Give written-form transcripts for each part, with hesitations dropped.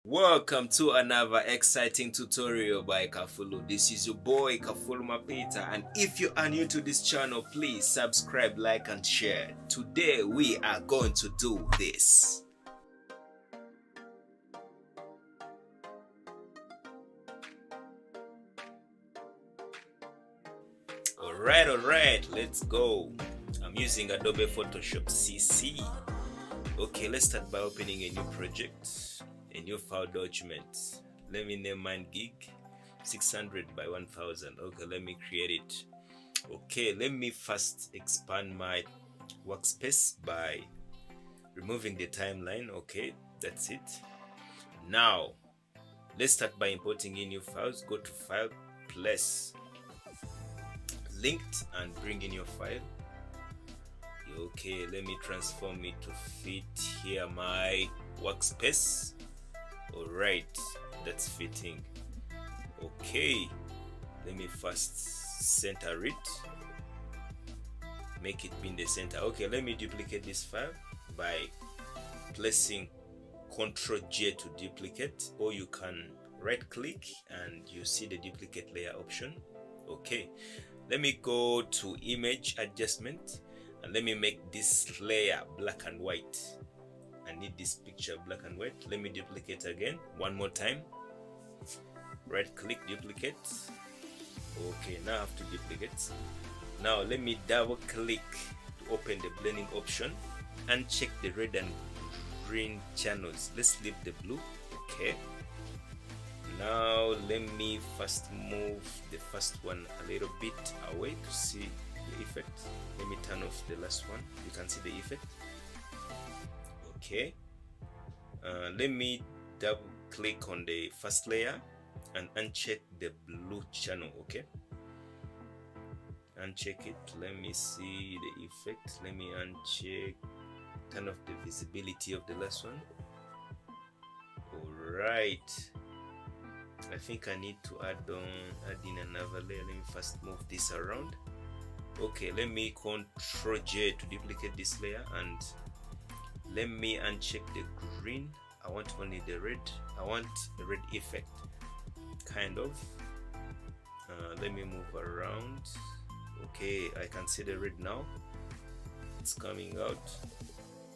Welcome to another exciting tutorial by Kafulu. This is your boy Kafulu Mapita, and if you are new to this channel, please subscribe, like and share. Today we are going to do this. Alright, let's go. I'm using Adobe Photoshop CC. Okay, let's start by opening a new project, a new file document. Let me name mine gig 600 by 1000. Okay, let me create it. Okay, let me first expand my workspace by removing the timeline. Okay, that's it. Now let's start by importing in new files. Go to file, place linked, and bring in your file. Okay, let me transform it to fit here my workspace. Alright, that's fitting. Okay, let me first center it, make it be in the center. Okay, let me duplicate this file by placing Ctrl J to duplicate, or you can right click and you see the duplicate layer option. Okay, let me go to image adjustment and let me make this layer black and white. I need this picture black and white. Let me duplicate again one more time. Right click, duplicate. Okay, now I have to duplicate. Now let me double click to open the blending option and check the red and green channels. Let's leave the blue. Okay, now let me first move the first one a little bit away to see the effect. Let me turn off the last one. You can see the effect. Okay, let me double click on the first layer and uncheck the blue channel. Okay, uncheck it. Let me see the effect. Let me uncheck, turn off the visibility of the last one. Alright, I think I need to add in another layer. Let me first move this around. Okay, let me Ctrl J to duplicate this layer and let me uncheck the green. I want only the red. I want the red effect, kind of. Let me move around. Okay, I can see the red now. It's coming out.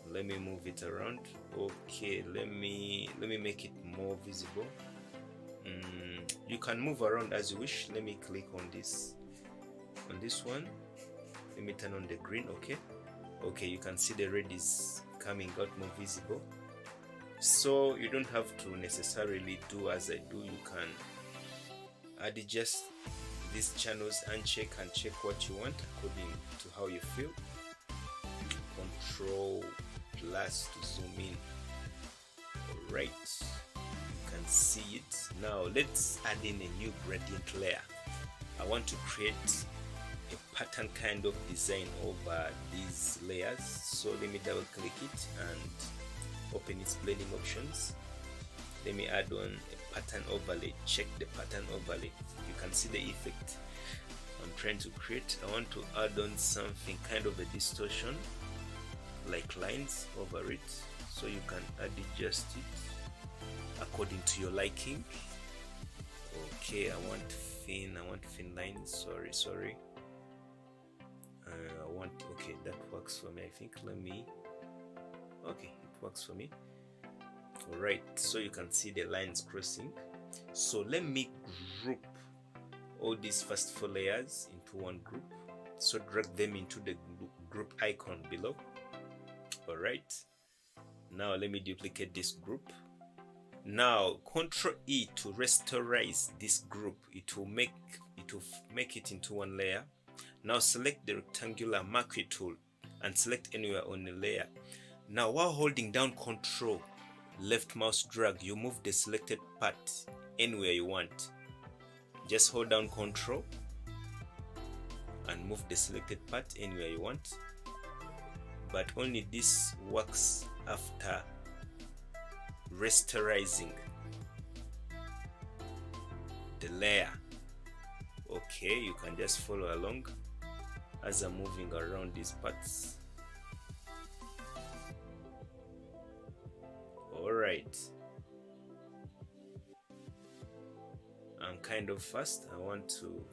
Let me move it around. Okay, let me make it more visible. You can move around as you wish. Let me click on this one. Let me turn on the green. Okay, you can see the red is coming out more visible. So you don't have to necessarily do as I do. You can adjust these channels and check what you want according to how you feel. Control plus to zoom in. Alright, you can see it. Now let's add in a new gradient layer. I want to create a pattern kind of design over these layers, so let me double click it and open its blending options. Let me add on a pattern overlay. Check the pattern overlay. You can see the effect I'm trying to create. I want to add on something kind of a distortion, like lines over it, so you can adjust it according to your liking. Okay, I want thin lines. Sorry. Okay, that works for me. I think okay, it works for me. Alright, so you can see the lines crossing. So let me group all these first 4 layers into one group. So drag them into the group icon below. Alright, now let me duplicate this group. Now Ctrl E to rasterize this group. It will make it into one layer. Now select the rectangular marquee tool and select anywhere on the layer. Now while holding down Ctrl, left mouse drag, you move the selected part anywhere you want. Just hold down Ctrl and move the selected part anywhere you want, but only this works after rasterizing the layer. Okay, you can just follow along as I'm moving around these parts. Alright, I'm kind of fast. I want to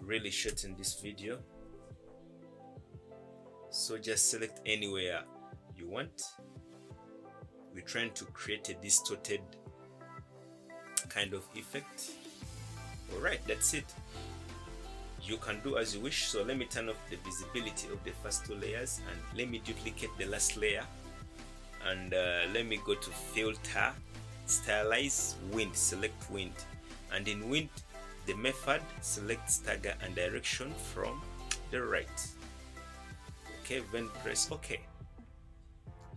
really shorten this video, so just select anywhere you want. We're trying to create a distorted kind of effect. All right, that's it. You can do as you wish. So let me turn off the visibility of the first two layers, and let me duplicate the last layer, and let me go to filter, stylize, wind, select wind, and in wind the method, select stagger and direction from the right. Okay, then press OK.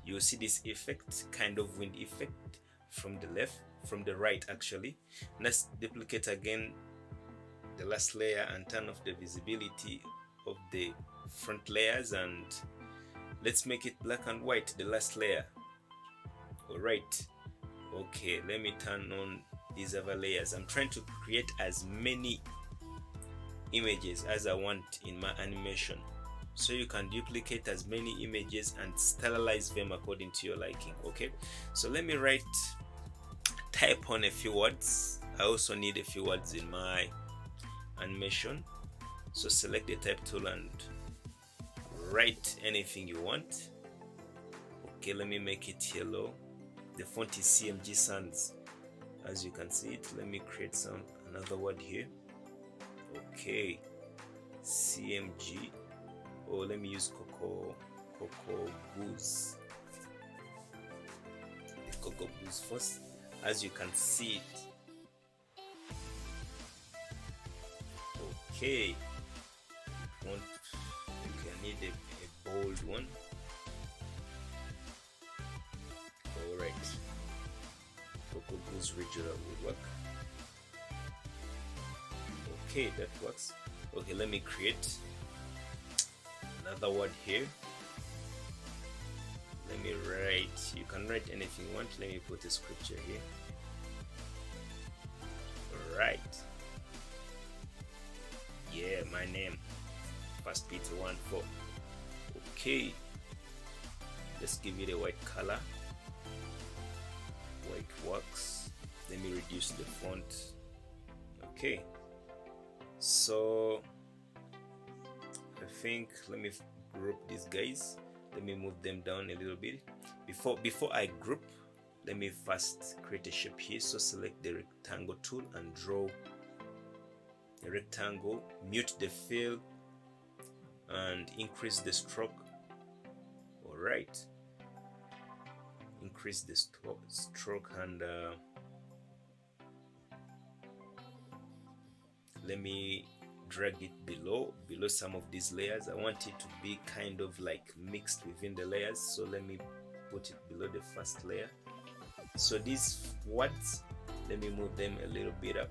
You see this effect, kind of wind effect from the left, from the right actually. Let's duplicate again the last layer and turn off the visibility of the front layers, and let's make it black and white, the last layer. All right, okay, let me turn on these other layers. I'm trying to create as many images as I want in my animation, so you can duplicate as many images and stylize them according to your liking. Okay, so let me type on a few words. I also need a few words in my animation, so select the type tool and write anything you want. Okay, let me make it yellow. The font is CMG Sans, as you can see it. Let me create another word here. Okay, CMG, or let me use Cocoa Goose. The Cocoa Goose first, as you can see it. Okay, I need a bold one. Alright, Cocoa Goose regular will work. Okay, that works. Okay, let me create another word here. Let me write, you can write anything you want. Let me put a scripture here. Alright. Yeah, my name, 1 Peter 1:4. Okay, let's give it a white color. White works. Let me reduce the font. Okay, so I think, let me group these guys. Let me move them down a little bit. Before I group, let me first create a shape here. So select the rectangle tool and draw a rectangle, mute the fill and increase the stroke. All right, increase the stroke and let me drag it below some of these layers. I want it to be kind of like mixed within the layers, so let me put it below the first layer. So these words, let me move them a little bit up.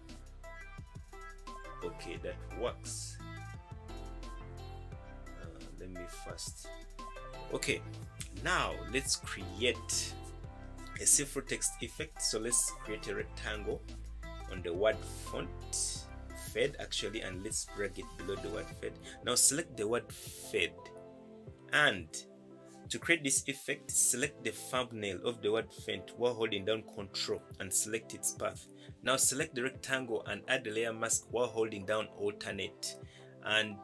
Okay, that works. Let me first. Okay, now let's create a see-through text effect. So let's create a rectangle on the word font fed actually, and let's drag it below the word fed. Now select the word fed, and to create this effect, select the thumbnail of the word font while holding down Ctrl and select its path. Now select the rectangle and add the layer mask while holding down alternate, and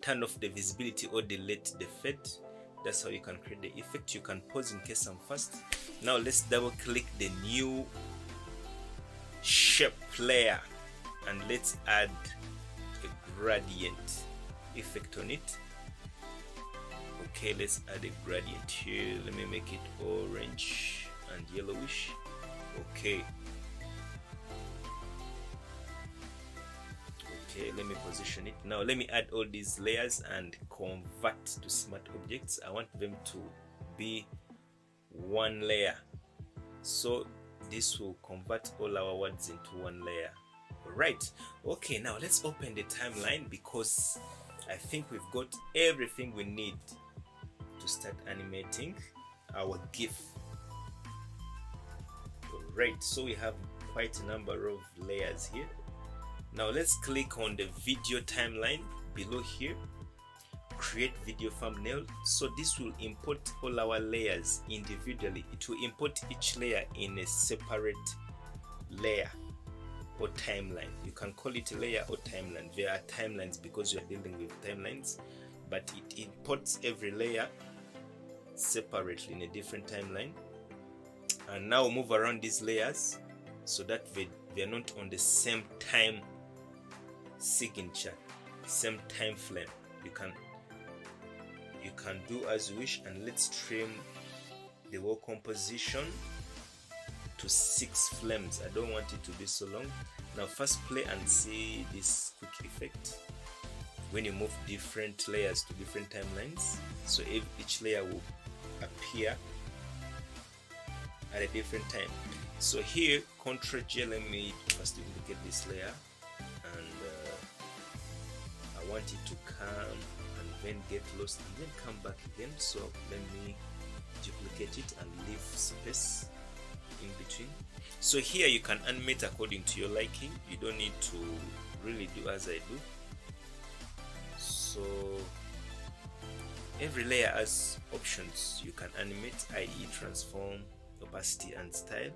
turn off the visibility or delete the fade. That's how you can create the effect. You can pause in case I'm fast. Now let's double click the new shape layer and let's add a gradient effect on it. Okay, let's add a gradient here. Let me make it orange and yellowish. Okay, let me position it. Now let me add all these layers and convert to smart objects. I want them to be one layer, so this will convert all our words into one layer. Right, okay, now let's open the timeline because I think we've got everything we need to start animating our GIF. Alright, so we have quite a number of layers here. Now let's click on the video timeline below here, create video thumbnail. So this will import all our layers individually. It will import each layer in a separate layer. or timeline. You can call it a layer or timeline. There are timelines because you are dealing with timelines, but it imports every layer separately in a different timeline. And now move around these layers so that they are not on the same time signature, same time frame. You can do as you wish, and let's trim the whole composition to 6 frames. I don't want it to be so long. Now first play and see this quick effect when you move different layers to different timelines. So each layer will appear at a different time. So here, Ctrl J, let me first duplicate this layer, and I want it to come and then get lost and then come back again. So let me duplicate it and leave space in between. So here you can animate according to your liking. You don't need to really do as I do. So every layer has options you can animate, i.e. transform, opacity and style.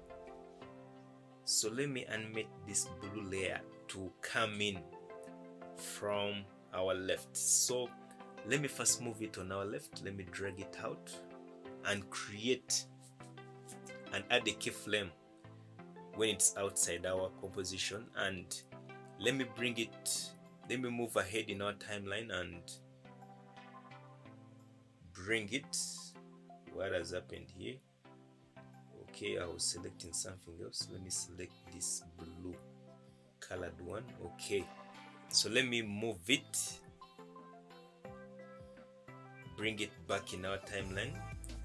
So let me animate this blue layer to come in from our left. So let me first move it on our left. Let me drag it out and create and add a keyframe when it's outside our composition. And let me move ahead in our timeline and bring it. What has happened here? Okay, I was selecting something else. Let me select this blue colored one. Okay, so let me move it, bring it back in our timeline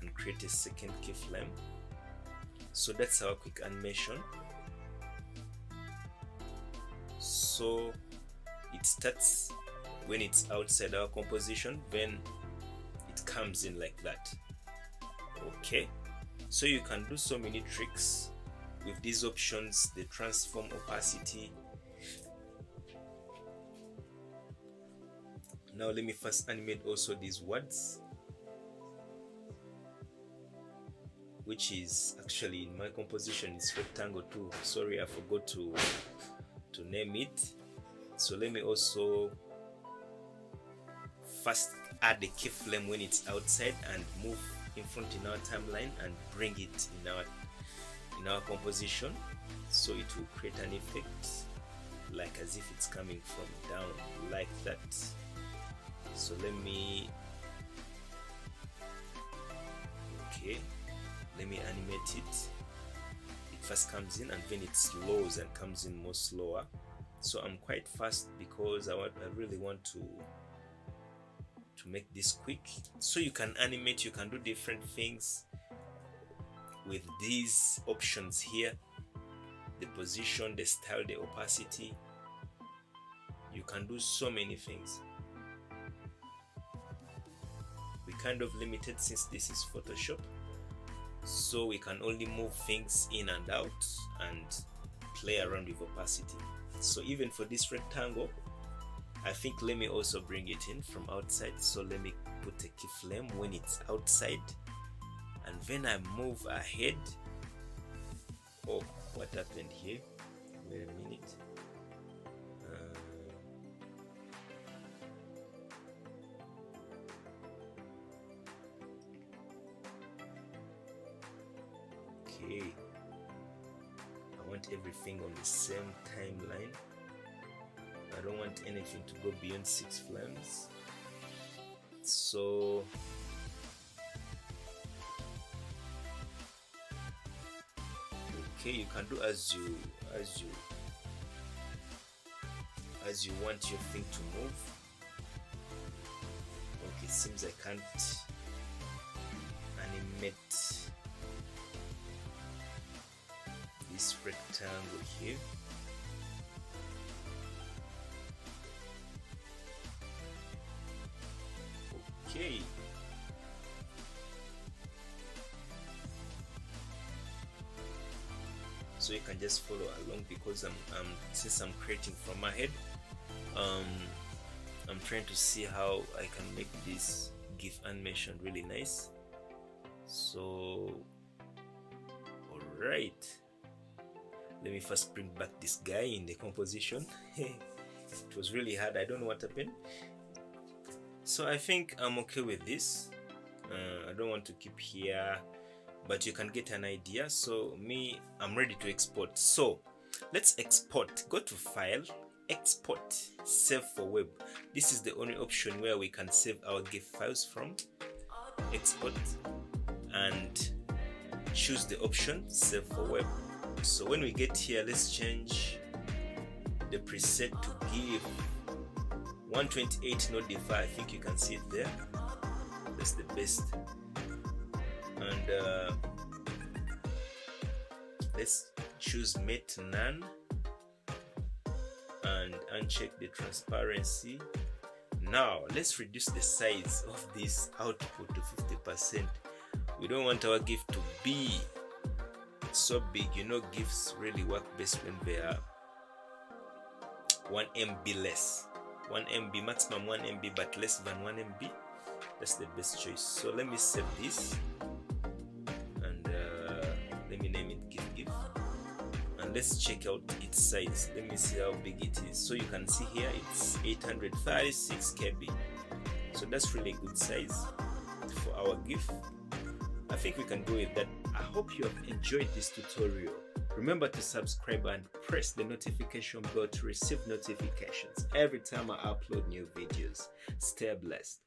and create a second keyframe. So that's our quick animation. So it starts when it's outside our composition, then it comes in like that. Okay, so you can do so many tricks with these options, the transform, opacity. Now let me first animate also these words, which is actually in my composition is rectangle too. Sorry, I forgot to name it. So let me also first add the keyframe when it's outside and move in front in our timeline and bring it in our composition, so it will create an effect like as if it's coming from down like that. So let me animate it. It first comes in and then it slows and comes in more slower. So I'm quite fast because I really want to make this quick. So you can animate, you can do different things with these options here: the position, the style, the opacity. You can do so many things. We kind of limited since this is Photoshop, so we can only move things in and out and play around with opacity. So even for this rectangle, I think let me also bring it in from outside. So let me put a keyframe when it's outside, and then I move ahead. Oh, what happened here? Wait a minute. Okay, I want everything on the same timeline. I don't want anything to go beyond 6 frames. So okay, you can do as you want your thing to move. Okay, it seems I can't animate this rectangle here. Okay, so you can just follow along because since I'm creating from my head, I'm trying to see how I can make this GIF animation really nice. So alright, Let me first bring back this guy in the composition. It was really hard, I don't know what happened. So I think I'm okay with this. I don't want to keep here, but you can get an idea. So I'm ready to export. So let's export. Go to File, Export, Save for Web. This is the only option where we can save our GIF files from. Export and choose the option Save for Web. So when we get here, let's change the preset to GIF 128 not defi. I think you can see it there. That's the best. And let's choose Mate None and uncheck the transparency. Now let's reduce the size of this output to 50%. We don't want our GIF to be so big. You know, GIFs really work best when they are 1 MB less. 1 MB, maximum 1 MB, but less than 1 MB. That's the best choice. So let me save this and let me name it GIF. And let's check out its size. Let me see how big it is. So you can see here it's 836 KB. So that's really good size for our GIF. I think we can go with that. I hope you have enjoyed this tutorial. Remember to subscribe and press the notification bell to receive notifications every time I upload new videos. Stay blessed.